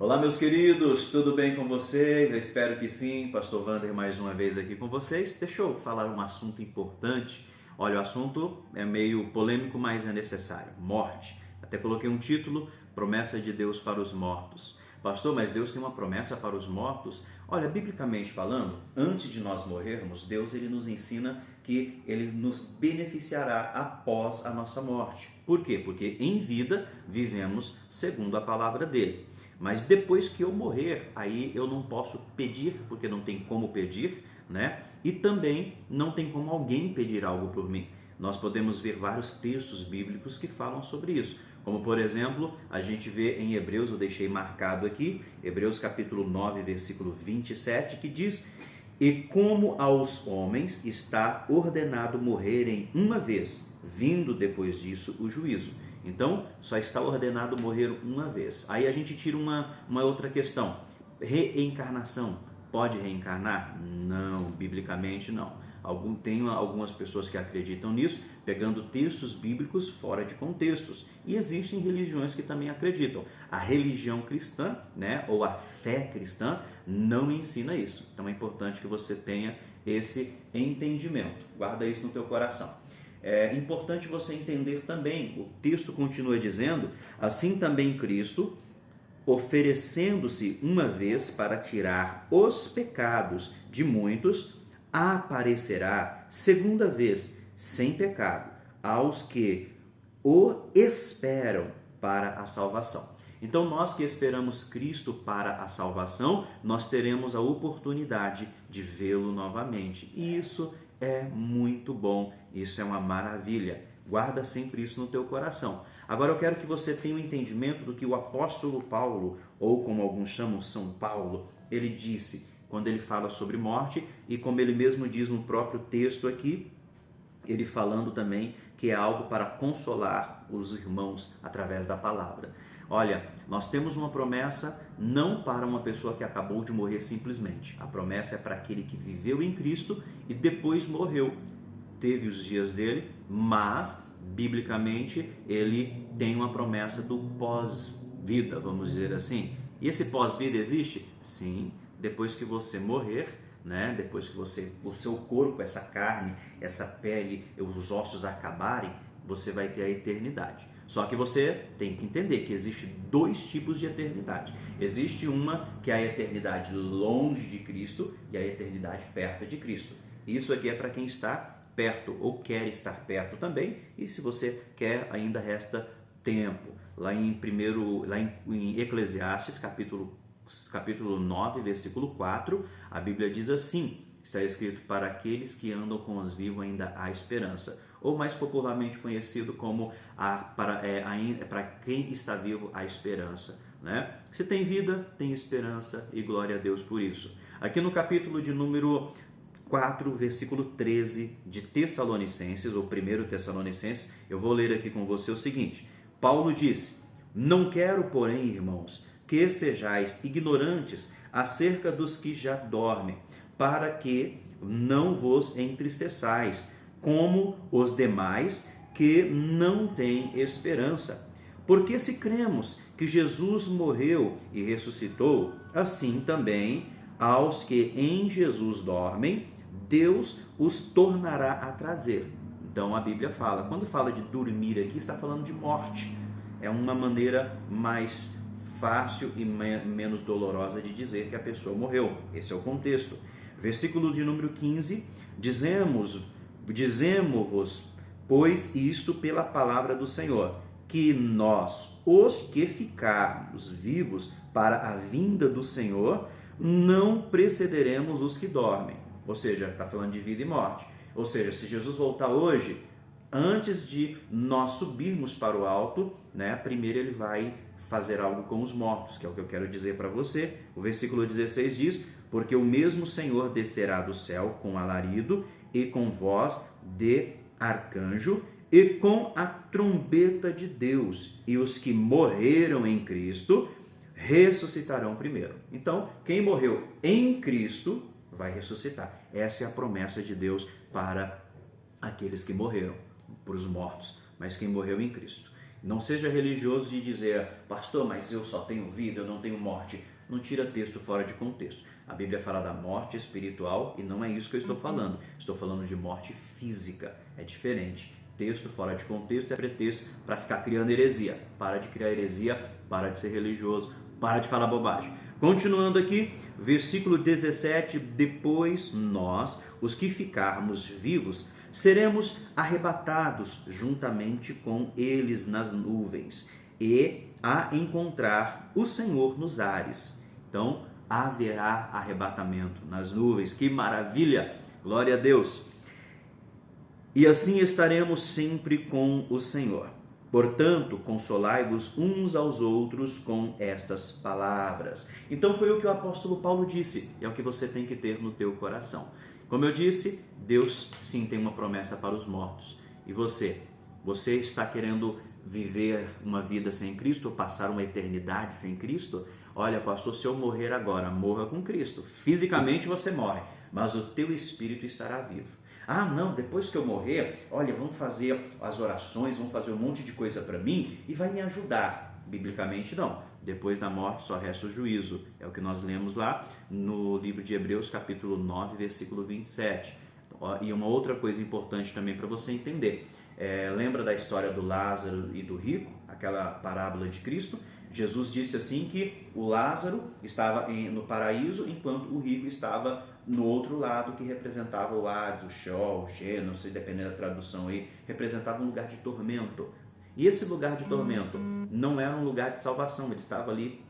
Olá, meus queridos, tudo bem com vocês? Eu espero que sim. Pastor Wander mais uma vez aqui com vocês. Deixa eu falar um assunto importante. Olha, o assunto é meio polêmico, mas é necessário. Morte. Até coloquei um título, Promessa de Deus para os Mortos. Pastor, mas Deus tem uma promessa para os mortos? Olha, biblicamente falando, antes de nós morrermos, Deus ele nos ensina que ele nos beneficiará após a nossa morte. Por quê? Porque em vida vivemos segundo a palavra dele. Mas depois que eu morrer, aí eu não posso pedir, porque não tem como pedir, né? E também não tem como alguém pedir algo por mim. Nós podemos ver vários textos bíblicos que falam sobre isso. Como, por exemplo, a gente vê em Hebreus, eu deixei marcado aqui, Hebreus capítulo 9, versículo 27, que diz: E como aos homens está ordenado morrerem uma vez, vindo depois disso o juízo. Então, só está ordenado morrer uma vez. Aí a gente tira uma outra questão. Reencarnação. Pode reencarnar? Não, biblicamente não. Tem algumas pessoas que acreditam nisso, pegando textos bíblicos fora de contextos. E existem religiões que também acreditam. A religião cristã, né, ou a fé cristã, não ensina isso. Então é importante que você tenha esse entendimento. Guarda isso no teu coração. É importante você entender também, o texto continua dizendo, assim também Cristo, oferecendo-se uma vez para tirar os pecados de muitos, aparecerá segunda vez, sem pecado, aos que o esperam para a salvação. Então, nós que esperamos Cristo para a salvação, nós teremos a oportunidade de vê-lo novamente. E isso é muito bom, isso é uma maravilha. Guarda sempre isso no teu coração. Agora eu quero que você tenha um entendimento do que o apóstolo Paulo, ou como alguns chamam São Paulo, ele disse quando ele fala sobre morte, e como ele mesmo diz no próprio texto aqui, ele falando também que é algo para consolar os irmãos através da palavra. Olha, nós temos uma promessa não para uma pessoa que acabou de morrer simplesmente. A promessa é para aquele que viveu em Cristo e depois morreu. Teve os dias dele, mas, biblicamente, ele tem uma promessa do pós-vida, vamos dizer assim. E esse pós-vida existe? Sim, depois que você morrer, né? Depois que o seu corpo, essa carne, essa pele, os ossos acabarem, você vai ter a eternidade. Só que você tem que entender que existe dois tipos de eternidade. Existe uma que é a eternidade longe de Cristo e a eternidade perto de Cristo. Isso aqui é para quem está perto ou quer estar perto também. E se você quer, ainda resta tempo. Lá em Eclesiastes, capítulo 9, versículo 4, a Bíblia diz assim, está escrito: para aqueles que andam com os vivos ainda há esperança, ou mais popularmente conhecido como para quem está vivo há esperança, né? Se tem vida, tem esperança, e glória a Deus por isso. Aqui no capítulo de número 4, versículo 13 de Tessalonicenses, ou 1 Tessalonicenses, eu vou ler aqui com você o seguinte: Paulo disse: não quero, porém, irmãos, que sejais ignorantes acerca dos que já dormem, para que não vos entristeçais, como os demais que não têm esperança. Porque se cremos que Jesus morreu e ressuscitou, assim também aos que em Jesus dormem, Deus os tornará a trazer. Então a Bíblia fala, quando fala de dormir aqui, está falando de morte. É uma maneira mais fácil e menos dolorosa de dizer que a pessoa morreu. Esse é o contexto. Versículo de número 15, dizemos-vos, pois isto pela palavra do Senhor, que nós, os que ficarmos vivos para a vinda do Senhor, não precederemos os que dormem. Ou seja, está falando de vida e morte. Ou seja, se Jesus voltar hoje, antes de nós subirmos para o alto, né, primeiro ele vai fazer algo com os mortos, que é o que eu quero dizer para você. O versículo 16 diz: porque o mesmo Senhor descerá do céu com alarido e com voz de arcanjo e com a trombeta de Deus, e os que morreram em Cristo ressuscitarão primeiro. Então, quem morreu em Cristo vai ressuscitar. Essa é a promessa de Deus para aqueles que morreram, para os mortos, mas quem morreu em Cristo. Não seja religioso de dizer, pastor, mas eu só tenho vida, eu não tenho morte. Não tira texto fora de contexto. A Bíblia fala da morte espiritual e não é isso que eu estou falando. Estou falando de morte física. É diferente. Texto fora de contexto é pretexto para ficar criando heresia. Para de criar heresia, para de ser religioso, para de falar bobagem. Continuando aqui, versículo 17, depois nós, os que ficarmos vivos, seremos arrebatados juntamente com eles nas nuvens e a encontrar o Senhor nos ares. Então, haverá arrebatamento nas nuvens. Que maravilha! Glória a Deus! E assim estaremos sempre com o Senhor. Portanto, consolai-vos uns aos outros com estas palavras. Então foi o que o apóstolo Paulo disse, e é o que você tem que ter no teu coração. Como eu disse, Deus sim tem uma promessa para os mortos. E você está querendo viver uma vida sem Cristo ou passar uma eternidade sem Cristo? Olha, pastor, se eu morrer agora, morra com Cristo. Fisicamente você morre, mas o teu espírito estará vivo. Ah, não, depois que eu morrer, olha, vamos fazer as orações, vamos fazer um monte de coisa para mim e vai me ajudar. Biblicamente, não. Depois da morte só resta o juízo. É o que nós lemos lá no livro de Hebreus, capítulo 9, versículo 27. E uma outra coisa importante também para você entender. Lembra da história do Lázaro e do rico? Aquela parábola de Cristo? Jesus disse assim que o Lázaro estava no paraíso, enquanto o rico estava no outro lado, que representava o Hades, o Sheol, o Sheol, não sei, dependendo da tradução aí, representava um lugar de tormento. E esse lugar de tormento não era um lugar de salvação, ele estava ali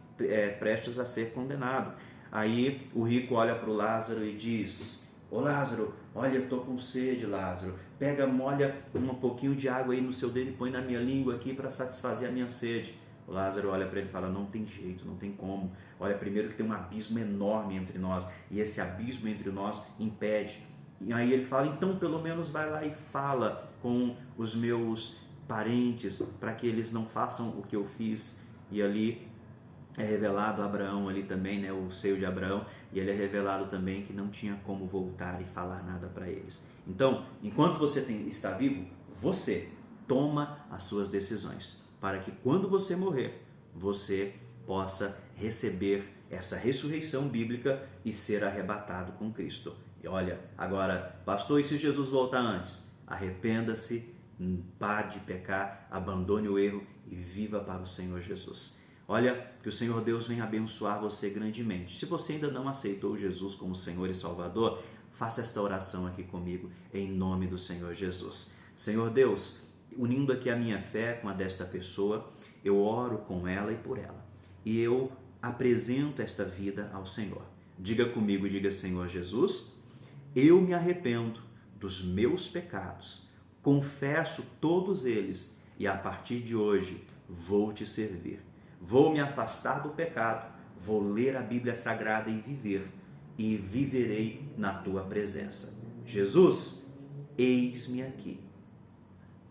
prestes a ser condenado. Aí o rico olha para o Lázaro e diz: ô Lázaro, olha, eu estou com sede, Lázaro, molha um pouquinho de água aí no seu dedo e põe na minha língua aqui para satisfazer a minha sede. O Lázaro olha para ele e fala: não tem jeito, não tem como. Olha, primeiro que tem um abismo enorme entre nós, e esse abismo entre nós impede. E aí ele fala: então pelo menos vai lá e fala com os meus parentes, para que eles não façam o que eu fiz. E ali é revelado Abraão ali também, né, o seio de Abraão, e ele é revelado também que não tinha como voltar e falar nada para eles. Então, enquanto você está vivo, você toma as suas decisões, para que quando você morrer, você possa receber essa ressurreição bíblica e ser arrebatado com Cristo. E olha, agora, pastor, e se Jesus voltar antes? Arrependa-se, pare de pecar, abandone o erro e viva para o Senhor Jesus. Olha, que o Senhor Deus venha abençoar você grandemente. Se você ainda não aceitou Jesus como Senhor e Salvador, faça esta oração aqui comigo, em nome do Senhor Jesus. Senhor Deus, unindo aqui a minha fé com a desta pessoa, eu oro com ela e por ela. E eu apresento esta vida ao Senhor. Diga comigo, diga: Senhor Jesus, eu me arrependo dos meus pecados, confesso todos eles e a partir de hoje vou te servir. Vou me afastar do pecado, vou ler a Bíblia Sagrada e viverei na tua presença. Jesus, eis-me aqui.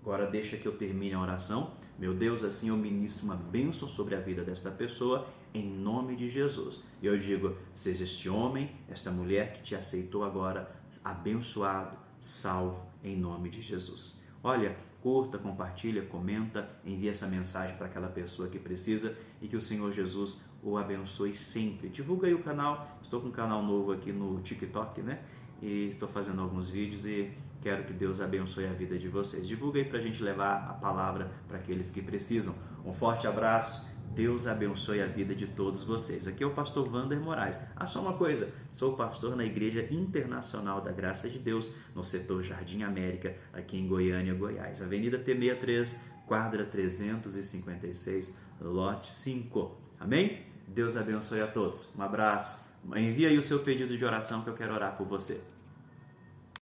Agora deixa que eu termine a oração. Meu Deus, assim eu ministro uma bênção sobre a vida desta pessoa, em nome de Jesus. E eu digo: seja este homem, esta mulher que te aceitou agora, abençoado, salvo, em nome de Jesus. Olha, curta, compartilha, comenta, envia essa mensagem para aquela pessoa que precisa e que o Senhor Jesus o abençoe sempre. Divulga aí o canal, estou com um canal novo aqui no TikTok, né? E estou fazendo alguns vídeos e quero que Deus abençoe a vida de vocês. Divulga aí para a gente levar a palavra para aqueles que precisam. Um forte abraço. Deus abençoe a vida de todos vocês. Aqui é o pastor Wander Moraes. Só uma coisa, sou pastor na Igreja Internacional da Graça de Deus, no setor Jardim América, aqui em Goiânia, Goiás. Avenida T63, quadra 356, lote 5. Amém? Deus abençoe a todos. Um abraço. Envia aí o seu pedido de oração que eu quero orar por você.